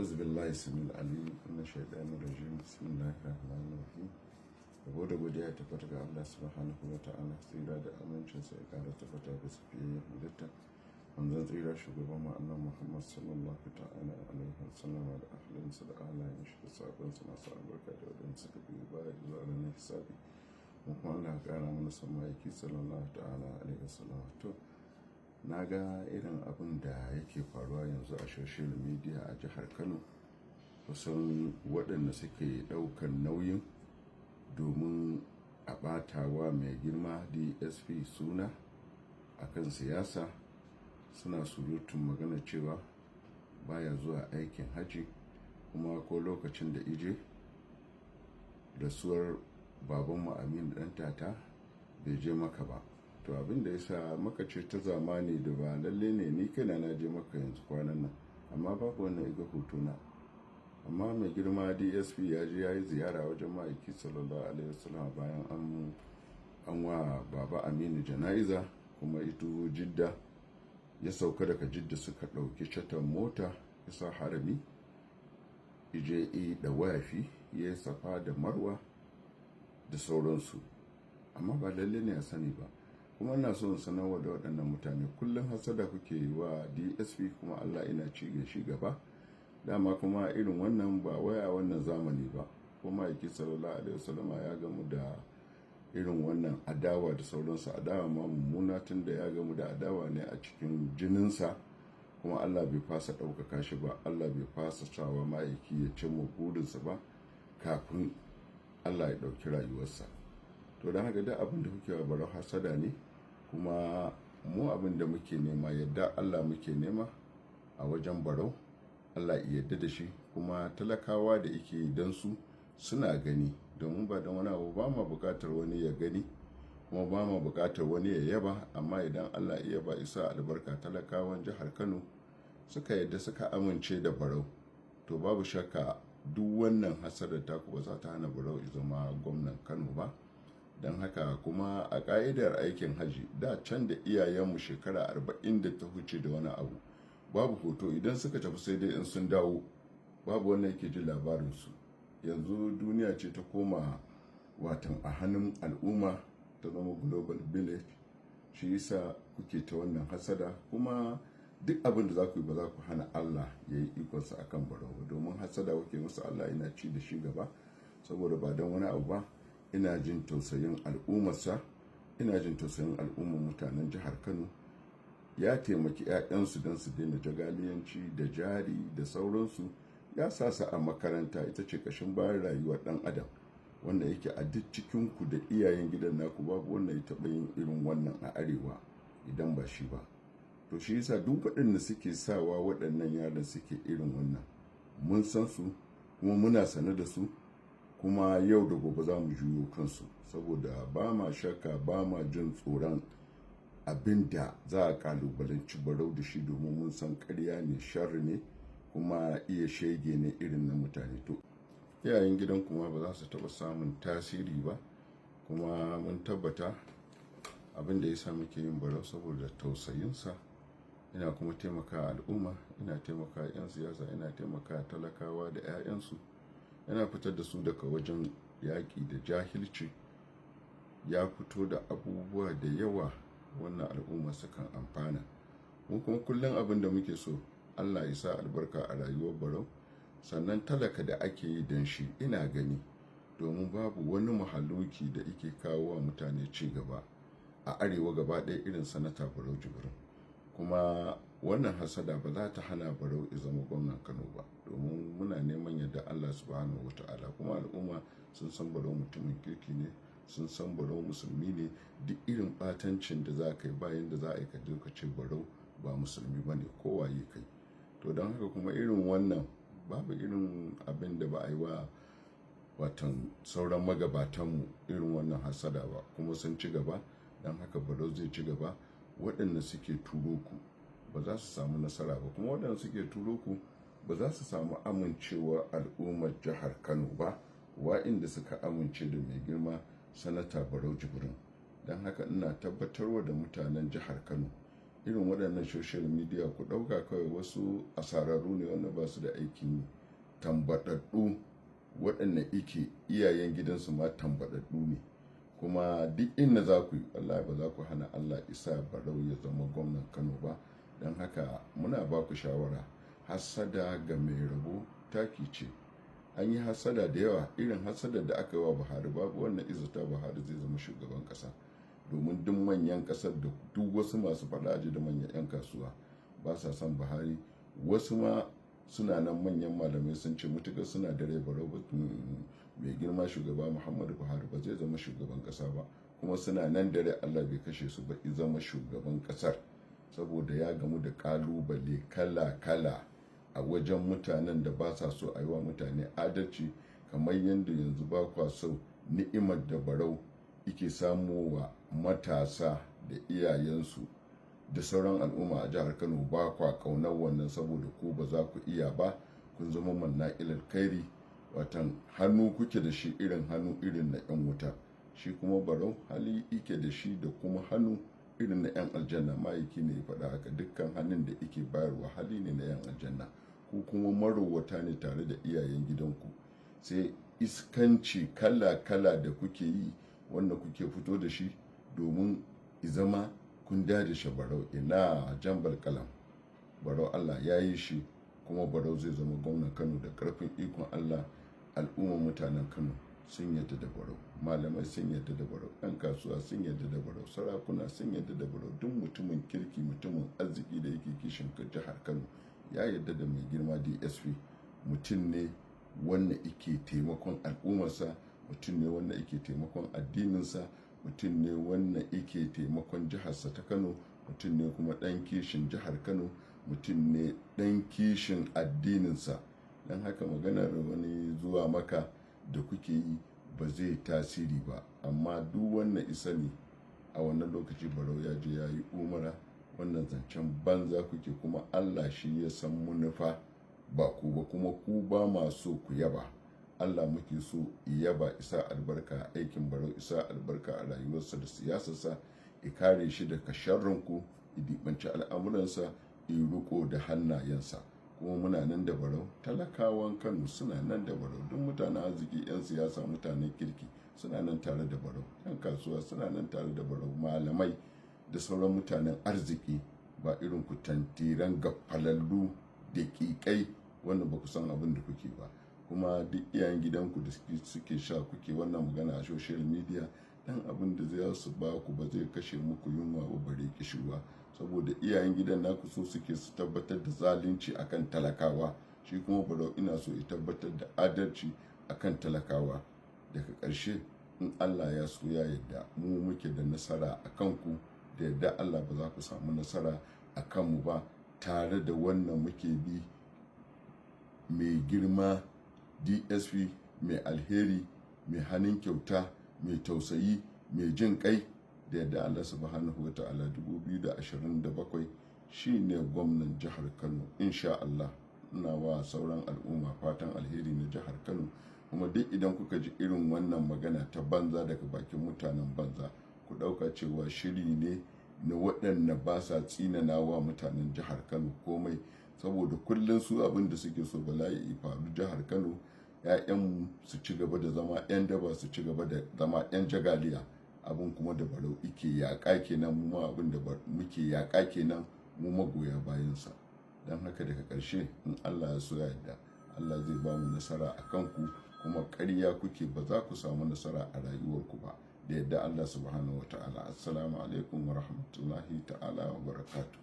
أعوذ بالله السميع العليم من الشيطان الرجيم بسم الله الرحمن الرحيم. Yabo da godiya ya tabbata ga Allah subhanahu wa ta'ala, tsira da amincin sa ya kara tabbata ga safiyayyen halitta manzon tsira shugaban mu annabi Muhammad sallallahu ta'ala alaihi wasallam da ahlinsa da alayen shi da sabon sa masu albarka da wadanda suka biyo baya zuwa ranar hisabi. Mu kuma Allah ya kara mana son ma'aiki sallallahu ta'ala alaihi wasallam. To na ga irin abin da yake faruwa yanzu a social media a jihar Kano, kusan waɗanda suke ɗaukar nauyin domin a ɓatawa mai girma DSP suna akan siyasa suna surutun magana cewa baya zuwa aikin haji, kuma ko lokacin da ije rasuwar babanmu Aminu ɗan tata bai je maka ba. To abin da yasa maka ce ta zamani da ba lalle ne ni kaina na je maka yanzu kwanan nan, amma babu wannan iga hotuna. Amma mai girma DSP ya je ya yi ziyara wajen ma'aiki sallallahu alaihi wasallam bayan an wa baba Aminu jana'iza, kuma ito Jidda ya sauka daga Jidda suka ɗauki shatan mota ya sa harami ije da wayafi ya safa da marwa da sauransu. Amma ba lalle ne ya sani ba, kuma ina so in sanarwa da waɗannan mutane kullum hasada kuke yi wa DSP, kuma Allah ina ci shi gaba. Dama kuma irin wannan ba waya wannan zamani ba, kuma yake sallallahu alaihi wasallama ya gamu da irin wannan adawa da sauransu, adawa ma mummuna, tun da ya gamu da adawa ne a cikin jininsa, kuma Allah bai fasa ɗaukaka shi ba, Allah bai fasa sawa ma'aiki ya cimma burinsa ba kafin Allah ya ɗauki rayuwarsa. To don haka duk abin da kuke wa barau hasada ne, kuma mu abin da muke nema yadda Allah muke nema a wajen barau, Allah ya yarda da shi, kuma talakawa da yake dan su suna gani, domin ba don wani abu ba ma bukatar wani ya gani, kuma ba ma bukatar wani ya yaba. Amma idan Allah ya yaba isa albarka, talakawan jihar Kano suka yadda suka amince da barau, to babu shakka duk wannan hasadar taku ba za ta hana barau ya zama gwamnan Kano ba. Don haka kuma a ƙa'idar aikin haji da can da iyayenmu shekara 40 da ta huce da wani abu, babu hoto, idan suka tafi sai dai in sun dawo, babu wannan yake ji labarinsu. Yanzu duniya ce ta koma watan a hannun al'umma, ta zama global village, shi yasa kuke ta wannan hasada. Kuma duk abin da za ku yi ba za ku hana Allah ya yi ikonsa a kan barau, domin hasada kuke musu, Allah yana ci da shi gaba. Saboda ba don wani abu ba, ina jin tausayin al'ummarsa, ina jin tausayin al'ummar mutanen jihar Kano. Ya taimaki 'ya'yansu don su daina jagaliyanci da jari da sauransu, ya sa su a makaranta, ita ce kashin bayan rayuwar ɗan adam, wanda yake a duk cikinku da iyayen gidan naku babu wanda ya taɓa yin irin wannan a arewa idan ba shi ba. To shi yasa duk waɗanda suke sawa waɗannan yaran suke irin wannan, mun san su kuma muna sane da su, kuma yau da gobe za mu juyo kansu, saboda ba ma shakka, ba ma jin tsoron abin da za a kalubalanci barau da shi, domin mun san ƙarya ne, sharri ne, kuma iya shege ne irin na mutane. To iyayen gidan kuma ba za su taɓa samun tasiri ba, kuma mun tabbata abin da ya sa muke yin barau saboda tausayinsa. Ina kuma taimaka al'umma, ina taimaka 'yan siyasa, ina taimaka talakawa da 'ya'yansu, yana fitar da su daga wajen yaƙi da jahilci, ya fito da abubuwa da yawa wannan al'umma sukan amfana. Mu kuma kullum abin da muke so, Allah ya sa albarka a rayuwar barau, sannan talaka da ake yi don shi ina gani, domin babu wani mahaluki da yake kawo wa mutane ci gaba a arewa gaba ɗaya irin sanata Barau Jibrin. Kuma wannan hasada ba za ta hana barau ya zama gwamnan Kano ba, domin muna neman yadda Allah subhanahu wa ta'ala, kuma al'umma sun san barau mutumin kirki ne, sun san barau musulmi ne. Duk irin batancin da za ka yi, bayan da za a yi ka ce barau ba musulmi ba ne, kowaye kai. To don haka kuma irin wannan babu irin abin da ba a yi wa watan sauran magabatanmu irin wannan hasada ba, kuma sun ci gaba. Don haka barau zai ci gaba. Waɗanda suke turo ku ba za su samu nasara ba, kuma waɗanda suke turo ku ba za su samu amincewa al'ummar jihar Kano ba, wa'inda suka amince da mai girma sanata Barau Jibrin. Don haka ina tabbatarwa da mutanen jihar Kano irin waɗannan social media ku ɗauka kawai wasu asararru ne wanda ba su da aikin yi, tambaɗaɗɗu waɗanda ike iyayen gidansu ma tambaɗaɗɗu ne. Kuma duk inda za ku yi wallahi ba za ku hana Allah isa Barau ya zama gwamnan Kano ba. Don haka muna ba ku shawara, hassada ga mai rabo taki ce. An yi hassada da yawa, irin hassadar da aka yi wa Buhari babu wannan izata Buhari zai zama shugaban ƙasa. Domin duk manyan ƙasar da duk wasu masu faɗa da manyan 'yan kasuwa ba sa son Buhari. Wasu ma suna nan manyan malamai sun ce mutuƙar suna da rai Barau mai girma shugaba Muhammadu Buhari ba zai zama shugaban ƙasa ba. Kuma suna nan da rai Allah bai kashe su ba i zama shugaban ƙasar, saboda ya gamu da ƙalubale kala-kala a wajen mutanen da ba sa so a yi wa mutane adalci, kamar yadda yanzu ba kwa so ni'imar da Barau yake samu wa matasa da iyayensu da sauran al'umma a jihar Kano. Ba kwa ƙaunar wannan saboda ku ba za ku iya ba, kun zama manna'ilal kairi, watan hannu kuke da shi irin hannu irin na 'yan wuta. Shi kuma Barau hali yake da shi da kuma hannu irin na 'yan aljanna. Ma'aiki ne ya faɗa haka, dukkan hannun da yake bayarwa hali ne na 'yan aljanna. Ku kuma marowata ne tare da iyayen gidanku, sai iskanci kala-kala da kuke yi wanda kuke fito da shi domin zama kun dadashe Barau. Ina jambal kalam, Barau Allah ya yi shi, kuma Barau zai zama gwamnan Kano da ƙarfin ikon Allah. Al'ummar mutanen Kano sun yadda da Barau, malamai sun yadda da Barau, 'yan kasuwa sun yadda da Barau, sarakuna sun yadda da Barau. Duk mutumin kirki, mutumin arziki da yake kishin jihar Kano ya yadda da mai girma DSP. Mutum ne wanda yake taimakon al'ummarsa, mutum ne wanda yake taimakon addininsa, mutum ne wanda yake taimakon jiharsa ta Kano, mutum ne kuma ɗan kishin jihar Kano, mutum ne ɗan kishin addininsa. Don haka maganar wani zuwa maka da kuke yi ba zai tasiri ba. Amma duk wannan isa ne a wannan lokaci Barau ya je ya yi umara. Wannan zancen banza kuke, kuma Allah shi ya san munufa ba ku ba, kuma ku ba ma so ku yaba. Allah muke so yaba, isa albarka a aikin Barau, isa albarka a rayuwarsa da siyasarsa, ya kare shi daga sharrinku, ya dibanci al'amuransa, ya riko da hannayensa. Kuma muna nan da Barau, talakawan Kano suna nan da Barau, duk mutanen arziki, 'yan siyasa, mutanen kirki suna nan tare da Barau, 'yan kasuwa suna nan tare da Barau, malamai da sauran mutanen arziki. Ba irin ku tantiran gafalallu da ƙiƙai wanda ba ku san abin da kuke ba. Kuma duk iyayen gidanku da suke sha kuke wannan magana a social media, dan abin da za su ba ku ba zai kashe muku yunwa ba bare kishirwa. Saboda iyayen gidan naku so suke su tabbatar da zalunci akan talakawa, shi kuma Barau ina so ya tabbatar da adalci akan talakawa. Daga ƙarshe, in Allah ya so ya yadda mu muke da nasara a kanku, da yadda Allah ba za ku samu nasara a kanmu ba. Tare da wannan muke bi mai girma DSP, mai alheri, mai hannun kyauta, mai tausayi, mai jin kai, da yadda Allah subhanahu wa ta'ala 2027 shine gwamnan jihar Kano insha Allah. Ina wa sauran al'umma fatan alheri na jihar Kano. Kuma duk idan kuka ji irin wannan magana ta banza daga bakin mutanen banza, ku ɗauka cewa shiri ne na waɗanda ba sa tsinanawa mutanen jihar Kano komai. Saboda kullum su abin da suke so bala'i faru jihar Kano, 'ya'yan su ci gaba da zama 'yan daba, su ci gaba da zama 'yan jagaliya. Abin kuma da Barau ike yaƙa kenan, mu ma abin da muke yaƙa kenan, mu magoya bayansa. Don haka daga ƙarshe, in Allah ya so ya yarda, Allah zai ba mu nasara a kanku. Kuma ƙarya kuke, ba za ku samu nasara a rayuwarku ba, da yadda Allah subhanahu wa ta'ala. Assalamu alaikum wa rahmatullahi ta'ala wa barakatuh.